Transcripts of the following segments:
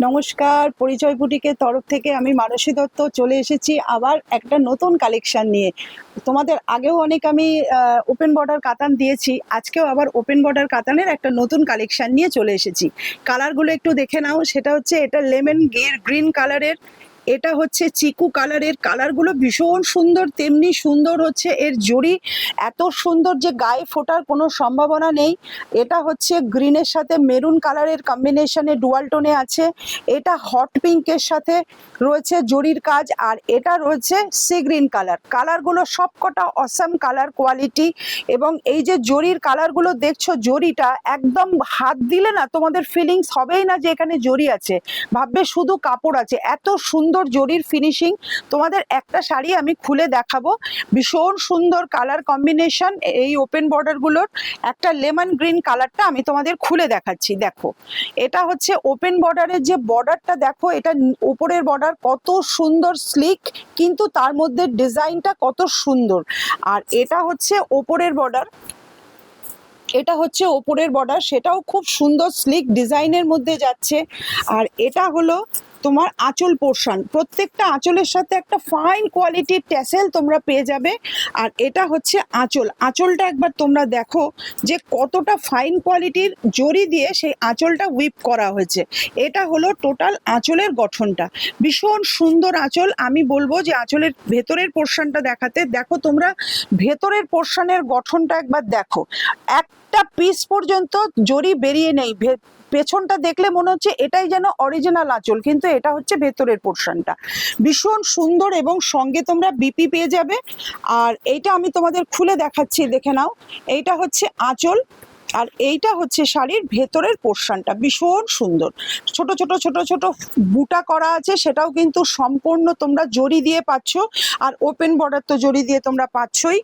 নমস্কার, পরিচয় বুটিকের তরফ থেকে আমি মানসী দত্ত চলে এসেছি আবার একটা নতুন কালেকশন নিয়ে। তোমাদের আগেও অনেক আমি ওপেন বর্ডার কাতান দিয়েছি, আজকেও আবার ওপেন বর্ডার কাতানের একটা নতুন কালেকশন নিয়ে চলে এসেছি। কালারগুলো একটু দেখে নাও। সেটা হচ্ছে এটা লেমন গ্রিন কালারের, এটা হচ্ছে চিকু কালারের। কালারগুলো ভীষণ সুন্দর, তেমনি সুন্দর হচ্ছে এর জড়ি, এত সুন্দর যে গায়ে ফোটার কোনো সম্ভাবনা নেই। এটা হচ্ছে গ্রিনের সাথে মেরুন কালারের কম্বিনেশনে ডুয়াল টোনে আছে। এটা হট পিঙ্কের সাথে রয়েছে জরির কাজ, আর এটা রয়েছে সি গ্রিন কালার। কালারগুলো সবকটা অসাম কালার কোয়ালিটি, এবং এই যে জরির কালারগুলো দেখছো, জরিটা একদম হাত দিলে না তোমাদের ফিলিংস হবেই না যে এখানে জরি আছে, ভাববে শুধু কাপড় আছে। এত সুন্দর জরির ফিনিশিং। তোমাদের একটা শাড়ি আমি খুলে দেখাবো, ভীষণ সুন্দর কালার কম্বিনেশন এই ওপেন বর্ডারগুলোর। একটা লেমন গ্রিন কালারটা আমি তোমাদের খুলে দেখাচ্ছি। দেখো, এটা হচ্ছে ওপেন বর্ডারের যে বর্ডারটা, দেখো এটা উপরের বর্ডার কত সুন্দর স্লিক, কিন্তু তার মধ্যে ডিজাইনটা কত সুন্দর। আর এটা হচ্ছে ওপরের বর্ডার, এটা হচ্ছে ওপরের বর্ডার, সেটাও খুব সুন্দর স্লিক ডিজাইনের মধ্যে যাচ্ছে। আর এটা হলো তোমার আঁচল পোর্শন, প্রত্যেকটা আঁচলের সাথে একটা ফাইন কোয়ালিটির ট্যাসেল তোমরা পেয়ে যাবে। আর এটা হচ্ছে আঁচল, আঁচলটা একবার তোমরা দেখো যে কতটা ফাইন কোয়ালিটির জরি দিয়ে সেই আঁচলটা উইপ করা হয়েছে। এটা হলো টোটাল আঁচলের গঠনটা, ভীষণ সুন্দর আঁচল। আমি বলবো যে আঁচলের ভেতরের পোর্শনটা দেখাতে। দেখো তোমরা ভেতরের পোর্শনের গঠনটা একবার দেখো, একটা পিস পর্যন্ত জরি বেরিয়ে নেই। পেছনটা দেখলে মনে হচ্ছে এটাই যেন অরিজিনাল আঁচল, কিন্তু এটা হচ্ছে ভেতরের পোর্শনটা। ভীষণ সুন্দর, এবং সঙ্গে তোমরা বিপি পেয়ে যাবে। আর এইটা আমি তোমাদের খুলে দেখাচ্ছি, দেখে নাও। এইটা হচ্ছে আঁচল, আর এইটা হচ্ছে শাড়ির ভেতরের পোর্শনটা, ভীষণ সুন্দর। ছোট ছোট ছোট ছোট বুটা করা আছে, সেটাও কিন্তু সম্পূর্ণ তোমরা জরি দিয়ে পাচ্ছ। আর ওপেন বর্ডার তো জরি দিয়ে তোমরা পাচ্ছই।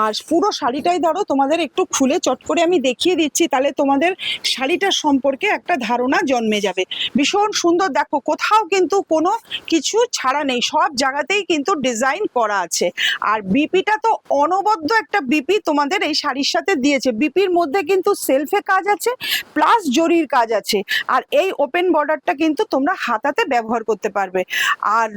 আর পুরো শাড়িটাই ধরো তোমাদের একটু খুলে চট করে আমি দেখিয়ে দিচ্ছি, তাহলে তোমাদের শাড়িটার সম্পর্কে একটা ধারণা জন্মে যাবে। ভীষণ সুন্দর, দেখো কোথাও কিন্তু কোনো কিছু ছাড়া নেই, সব জায়গাতেই কিন্তু ডিজাইন করা আছে। আর বিপিটা তো অনবদ্য একটা বিপি তোমাদের এই শাড়ির সাথে দিয়েছে। বিপির মধ্যে কিন্তু সেলফে কাজ আছে, প্লাস জরির কাজ আছে। আর এই ওপেন বর্ডারটা কিন্তু তোমরা হাতাতে ব্যবহার করতে পারবে। আর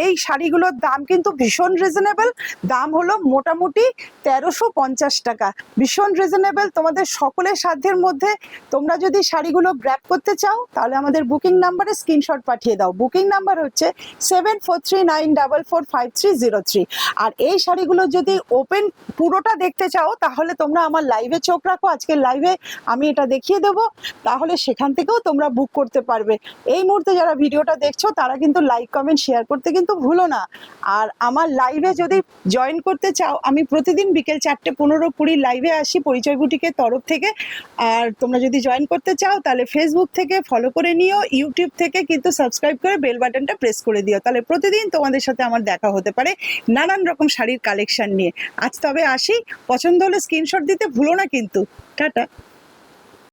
এই শাড়িগুলোর দাম কিন্তু ভীষণ রিজনেবল, দাম হলো মোটামুটি 1350 টাকা, ভীষণ রিজনেবল, তোমাদের সকলের সাধ্যের মধ্যে। তোমরা যদি শাড়িগুলো গ্র্যাব করতে চাও তাহলে আমাদের বুকিং নাম্বারে স্ক্রিনশট পাঠিয়ে দাও। বুকিং নাম্বার হচ্ছে 7439445303। আর এই শাড়িগুলো যদি ওপেন পুরোটা দেখতে চাও তাহলে তোমরা আমার লাইভে চোখ রাখো, আজকে লাইভে আমি এটা দেখিয়ে দেবো, তাহলে সেখান থেকেও তোমরা বুক করতে পারবে। এই মুহূর্তে যারা ভিডিওটা দেখছো তারা কিন্তু লাইক কমেন্ট শেয়ার করতে কিন্তু ভুলো না। আর আমার লাইভে যদি জয়েন করতে চাও, আমি প্রতিদিন বিকেল 4:15-20 লাইভে আসি পরিচয় বুটিকের তরফ থেকে। আর তোমরা যদি জয়েন করতে চাও তাহলে ফেসবুক থেকে ফলো করে নিও, ইউটিউব থেকে কিন্তু সাবস্ক্রাইব করে বেল বাটনটা প্রেস করে দিও, তাহলে প্রতিদিন তোমাদের সাথে আমার দেখা হতে পারে নানান রকম শাড়ির কালেকশন নিয়ে। আজ তবে আসি, পছন্দ হলে স্ক্রিনশট দিতে ভুলো না কিন্তু। টাটা।